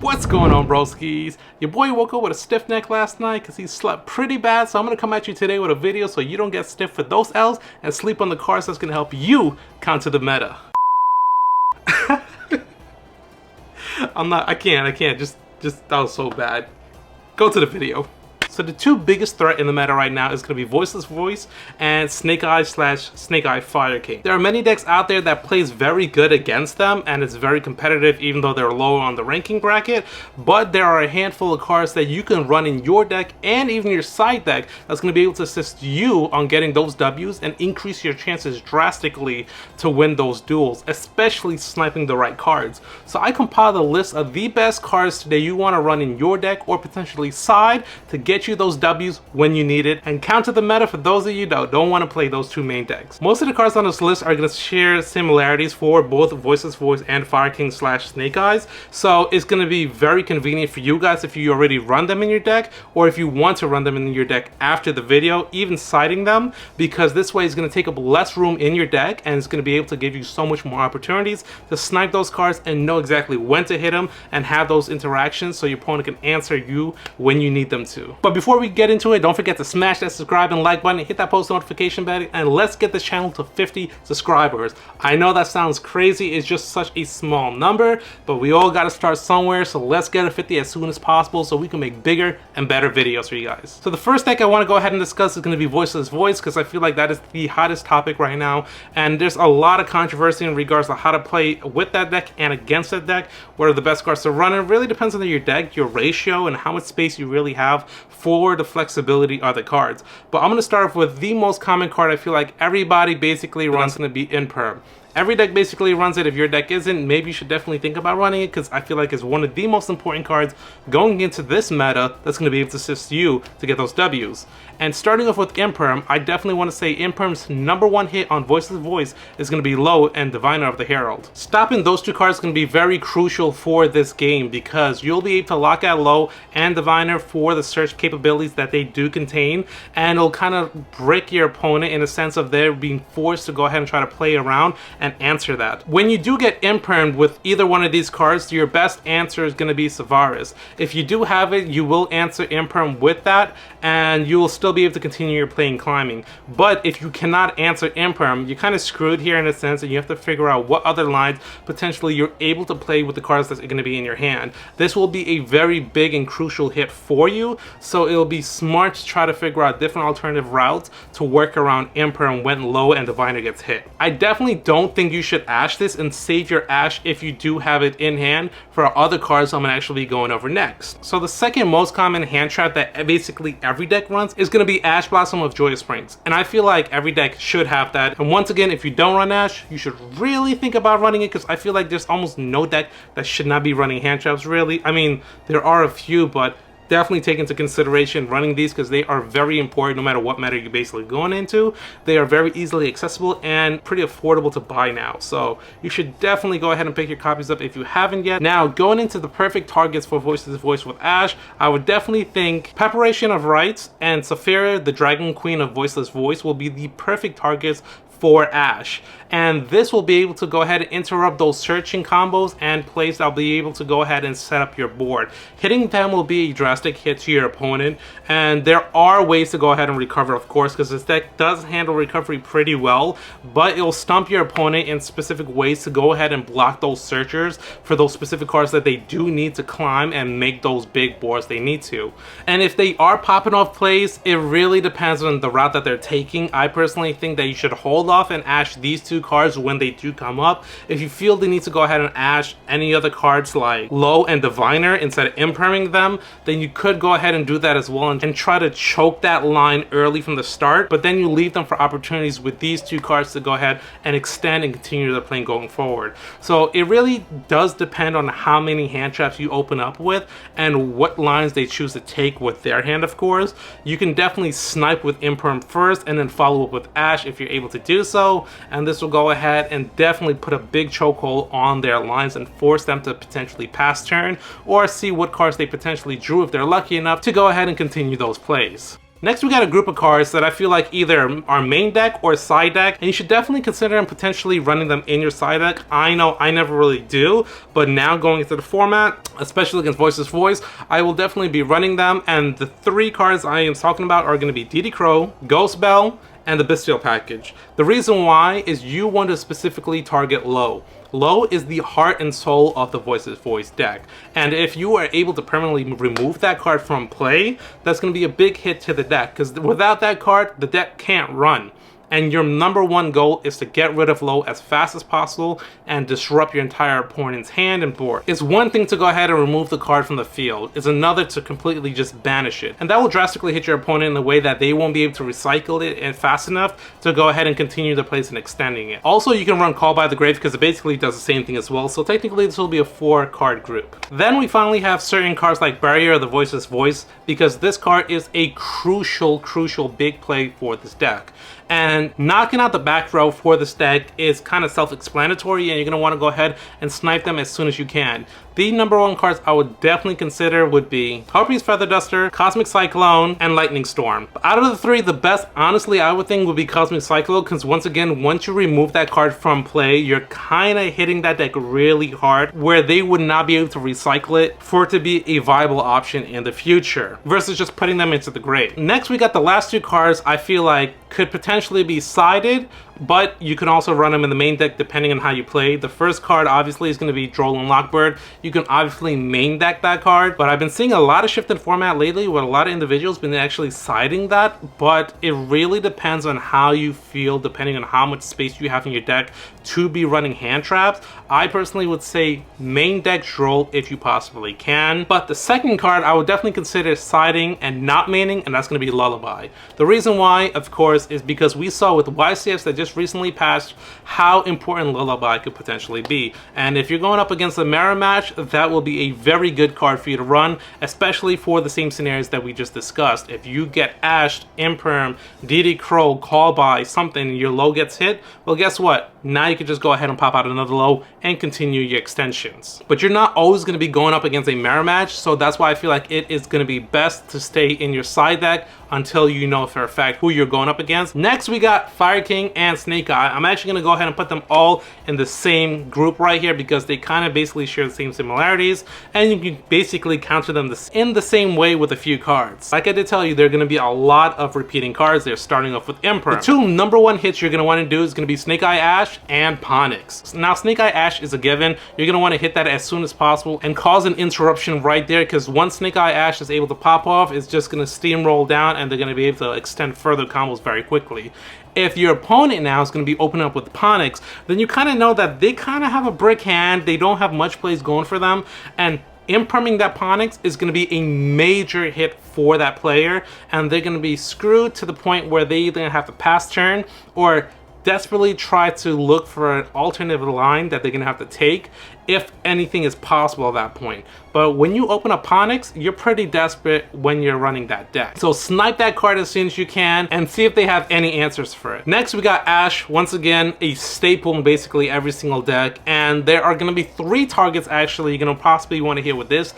What's going on, broskies? Your boy woke up with a stiff neck last night because he slept pretty bad, so I'm going to come at you today with a video so you don't get stiff for those L's and sleep on the cards that's going to help you counter the meta. I can't, just that was so bad. Go to the video. So the two biggest threat in the meta right now is going to be Voiceless Voice and Snake Eye / Snake Eye Fire King. There are many decks out there that plays very good against them, and it's very competitive even though they're lower on the ranking bracket, but there are a handful of cards that you can run in your deck and even your side deck that's going to be able to assist you on getting those W's and increase your chances drastically to win those duels, especially sniping the right cards. So I compiled a list of the best cards that you want to run in your deck or potentially side to get you those W's when you need it and counter the meta for those of you that don't want to play those two main decks. Most of the cards on this list are going to share similarities for both Voiceless Voice and Fire King / Snake Eyes, so it's going to be very convenient for you guys if you already run them in your deck or if you want to run them in your deck after the video, even siding them, because this way it's going to take up less room in your deck and it's going to be able to give you so much more opportunities to snipe those cards and know exactly when to hit them and have those interactions so your opponent can answer you when you need them to. But before we get into it, don't forget to smash that subscribe and like button, hit that post notification bell, and let's get this channel to 50 subscribers. I know that sounds crazy, it's just such a small number, but we all got to start somewhere, so let's get to 50 as soon as possible so we can make bigger and better videos for you guys. So the first deck I want to go ahead and discuss is going to be Voiceless Voice, because I feel like that is the hottest topic right now, and there's a lot of controversy in regards to how to play with that deck and against that deck, what are the best cards to run. It really depends on your deck, your ratio, and how much space you really have for the flexibility of the cards. But I'm going to start off with the most common card I feel like everybody basically runs, going to be Imperm. Every deck basically runs it. If your deck isn't, maybe you should definitely think about running it, because I feel like it's one of the most important cards going into this meta that's going to be able to assist you to get those W's. And starting off with Imperm, I definitely want to say Imperm's #1 hit on Voiceless Voice is going to be Low and Diviner of the Herald. Stopping those two cards is going to be very crucial for this game, because you'll be able to lock out Low and Diviner for the search capabilities that they do contain, and it'll kind of break your opponent in a sense of they're being forced to go ahead and try to play around and answer that. When you do get Impermed with either one of these cards, your best answer is going to be Savaris. If you do have it, you will answer Imperm with that, and you will still be able to continue your playing climbing. But if you cannot answer Imperm, you're kind of screwed here in a sense, and you have to figure out what other lines potentially you're able to play with the cards that's going to be in your hand. This will be a very big and crucial hit for you, so it'll be smart to try to figure out different alternative routes to work around Imperm when Low and Diviner gets hit. I definitely don't think you should Ash this, and save your Ash if you do have it in hand for other cards I'm actually be going over next. So the second most common hand trap that basically every deck runs is going to be Ash Blossom of Joyous Springs, and I feel like every deck should have that. And once again, if you don't run Ash, you should really think about running it, because I feel like there's almost no deck that should not be running hand traps, really. I mean, there are a few, but definitely take into consideration running these, because they are very important no matter what meta you're basically going into. They are very easily accessible and pretty affordable to buy now, so you should definitely go ahead and pick your copies up if you haven't yet. Now, going into the perfect targets for Voiceless Voice with Ash, I would definitely think Preparation of Rites and Saphira, the Dragon Queen of Voiceless Voice, will be the perfect targets for Ash, and this will be able to go ahead and interrupt those searching combos and plays that'll be able to go ahead and set up your board. Hitting them will be a drastic hit to your opponent, and there are ways to go ahead and recover, of course, because this deck does handle recovery pretty well, but it'll stump your opponent in specific ways to go ahead and block those searchers for those specific cards that they do need to climb and make those big boards they need to. And if they are popping off plays, it really depends on the route that they're taking. I personally think that you should hold off and Ash these two cards when they do come up. If you feel the need to go ahead and Ash any other cards like Low and Diviner instead of Imperming them, then you could go ahead and do that as well and try to choke that line early from the start, but then you leave them for opportunities with these two cards to go ahead and extend and continue their playing going forward. So it really does depend on how many hand traps you open up with and what lines they choose to take with their hand, of course. You can definitely snipe with Imperm first and then follow up with Ash if you're able to do so, and this will go ahead and definitely put a big chokehold on their lines and force them to potentially pass turn or see what cards they potentially drew if they're lucky enough to go ahead and continue those plays. Next, we got a group of cards that I feel like either are main deck or side deck, and you should definitely consider potentially running them in your side deck. I know I never really do, but now going into the format, especially against Voiceless Voice, I will definitely be running them, and the 3 cards I am talking about are going to be DD Crow, Ghost Bell, and the Bestial package. The reason why is you want to specifically target low. Low is the heart and soul of the Voiceless Voice deck, and if you are able to permanently remove that card from play, that's going to be a big hit to the deck, because without that card, the deck can't run. And your number 1 goal is to get rid of low as fast as possible and disrupt your entire opponent's hand and board. It's one thing to go ahead and remove the card from the field. It's another to completely just banish it. And that will drastically hit your opponent in a way that they won't be able to recycle it fast enough to go ahead and continue the plays and extending it. Also, you can run Call by the Grave because it basically does the same thing as well. So technically this will be a 4-card group. Then we finally have certain cards like Barrier of the Voiceless Voice, because this card is a crucial big play for this deck. And knocking out the back row for this deck is kind of self-explanatory, and you're going to want to go ahead and snipe them as soon as you can. The number 1 cards I would definitely consider would be Harpy's Feather Duster, Cosmic Cyclone, and Lightning Storm. But out of the 3, the best, honestly, I would think would be Cosmic Cyclone, because once again, once you remove that card from play, you're kind of hitting that deck really hard, where they would not be able to recycle it for it to be a viable option in the future, versus just putting them into the grave. Next, we got the last 2 cards I feel like could potentially be sided, but you can also run them in the main deck depending on how you play. The first card obviously is going to be Droll and Lockbird. You can obviously main deck that card, but I've been seeing a lot of shift in format lately where a lot of individuals been actually siding that, but it really depends on how you feel depending on how much space you have in your deck to be running hand traps. I personally would say main deck Droll if you possibly can, but the second card I would definitely consider siding and not maining, and that's going to be Lullaby. The reason why, of course, is because we saw with YCS that just recently passed how important Lullaby could potentially be, and if you're going up against a mirror match, that will be a very good card for you to run, especially for the same scenarios that we just discussed. If you get ashed, imperm, DD Crow, Call by something, and your low gets hit, well, guess what? Now you can just go ahead and pop out another low and continue your extensions. But you're not always going to be going up against a mirror match, so that's why I feel like it is going to be best to stay in your side deck until you know for a fact who you're going up against. Next, we got Fire King and Snake Eye. I'm actually going to go ahead and put them all in the same group right here because they kind of basically share the same similarities, and you can basically counter them in the same way with a few cards. Like I did tell you, there are going to be a lot of repeating cards. They're starting off with Imperm. The 2 number 1 hits you're going to want to do is going to be Snake Eye Ash and Ponix. Now, Snake Eye Ash is a given. You're going to want to hit that as soon as possible and cause an interruption right there, because once Snake Eye Ash is able to pop off, it's just going to steamroll down and they're going to be able to extend further combos very quickly. If your opponent now is going to be opening up with Ponix, then you kind of know that they kind of have a brick hand. They don't have much plays going for them, and imperming that Ponix is going to be a major hit for that player, and they're going to be screwed to the point where they either have to pass turn or desperately try to look for an alternative line that they're going to have to take if anything is possible at that point. But when you open up Ponix, you're pretty desperate when you're running that deck. So snipe that card as soon as you can and see if they have any answers for it. Next, we got Ash, once again a staple in basically every single deck, and there are going to be 3 targets actually you're going to possibly want to hit with this.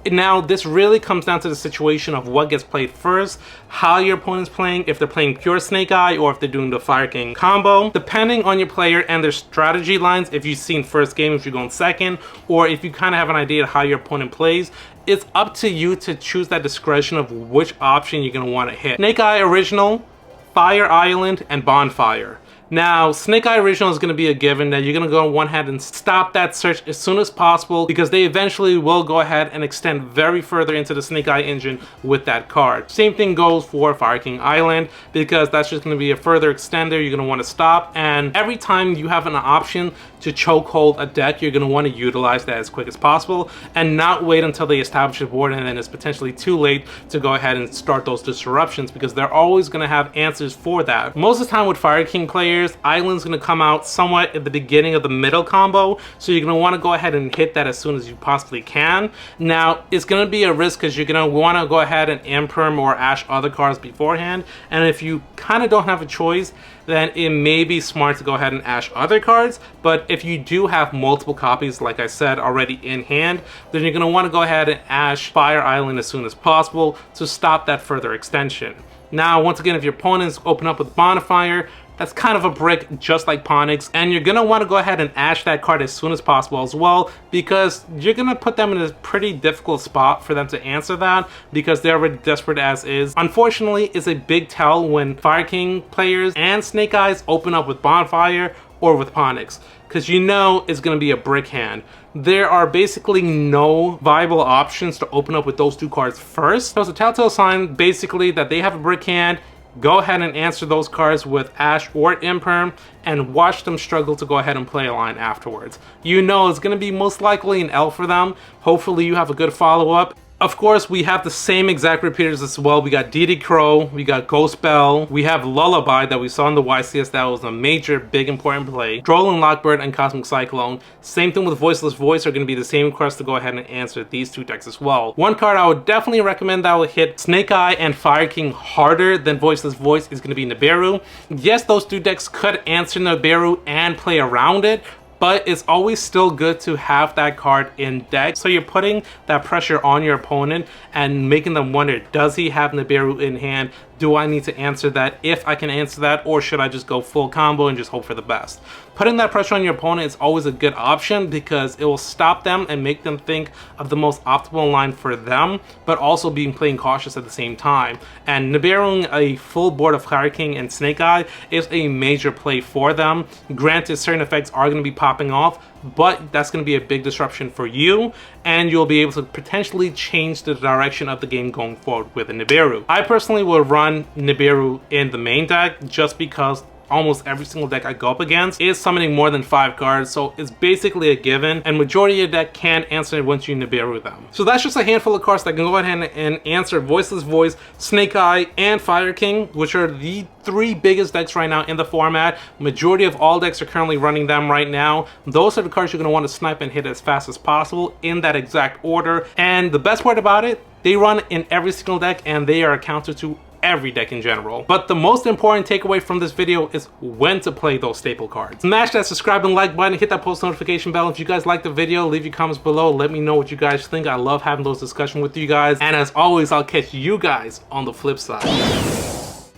Now, this really comes down to the situation of what gets played first, how your opponent's playing, if they're playing pure Snake Eye or if they're doing the Fire King combo. Depending on your player and their strategy lines, if you've seen first game, if you're going second, or if you kind of have an idea of how your opponent plays, it's up to you to choose that discretion of which option you're going to want to hit. Snake Eye Original, Fire Island, and Bonfire. Now, Snake Eye Original is going to be a given that you're going to go on one hand and stop that search as soon as possible, because they eventually will go ahead and extend very further into the Snake Eye engine with that card. Same thing goes for Fire King Island, because that's just going to be a further extender you're going to want to stop, and every time you have an option to chokehold a deck, you're going to want to utilize that as quick as possible and not wait until they establish a board and then it's potentially too late to go ahead and start those disruptions, because they're always going to have answers for that. Most of the time with Fire King players, Island's going to come out somewhat at the beginning of the middle combo, so you're going to want to go ahead and hit that as soon as you possibly can. Now, it's going to be a risk because you're going to want to go ahead and imperm or ash other cards beforehand, and if you kind of don't have a choice, then it may be smart to go ahead and ash other cards. But if you do have multiple copies, like I said, already in hand, then you're going to want to go ahead and ash Fire Island as soon as possible to stop that further extension. Now, once again, if your opponents open up with Bonfire, that's kind of a brick just like Ponix, and you're gonna want to go ahead and ash that card as soon as possible as well, because you're gonna put them in a pretty difficult spot for them to answer that because they're already desperate as is. Unfortunately, it's a big tell when Fire King players and Snake Eyes open up with Bonfire or with Ponix, because you know it's gonna be a brick hand. There are basically no viable options to open up with those two cards first. So it's a telltale sign basically that they have a brick hand. Go ahead and answer those cards with Ash or Imperm and watch them struggle to go ahead and play a line afterwards. You know it's going to be most likely an L for them. Hopefully you have a good follow-up. Of course, we have the same exact repeaters as well. We got DD Crow, we got Ghost Bell, we have Lullaby that we saw in the YCS. That was a major, big, important play. Droll Lockbird and Cosmic Cyclone. Same thing with Voiceless Voice are going to be the same request to go ahead and answer these two decks as well. One card I would definitely recommend that will hit Snake Eye and Fire King harder than Voiceless Voice is going to be Nibiru. Yes, those two decks could answer Nibiru and play around it, but it's always still good to have that card in deck. So you're putting that pressure on your opponent and making them wonder, does he have Nibiru in hand? Do I need to answer that? If I can answer that, or should I just go full combo and just hope for the best? Putting that pressure on your opponent is always a good option because it will stop them and make them think of the most optimal line for them, but also being playing cautious at the same time. And Nibiruing a full board of Fire King and Snake Eye is a major play for them. Granted, certain effects are going to be popping off, but that's going to be a big disruption for you, and you'll be able to potentially change the direction of the game going forward with a Nibiru. I personally will run Nibiru in the main deck just because almost every single deck I go up against is summoning more than 5 cards, so it's basically a given, and majority of your deck can answer it once you Nibiru them. So that's just a handful of cards that can go ahead and answer Voiceless Voice, Snake Eye, and Fire King, which are the 3 biggest decks right now in the format. Majority of all decks are currently running them right now. Those are the cards you're going to want to snipe and hit as fast as possible in that exact order, and the best part about it, they run in every single deck and they are a counter to every deck in general. But the most important takeaway from this video is when to play those staple cards. Smash that subscribe and like button, hit that post notification bell. If you guys like the video, leave your comments below. Let me know what you guys think. I love having those discussions with you guys. And as always, I'll catch you guys on the flip side.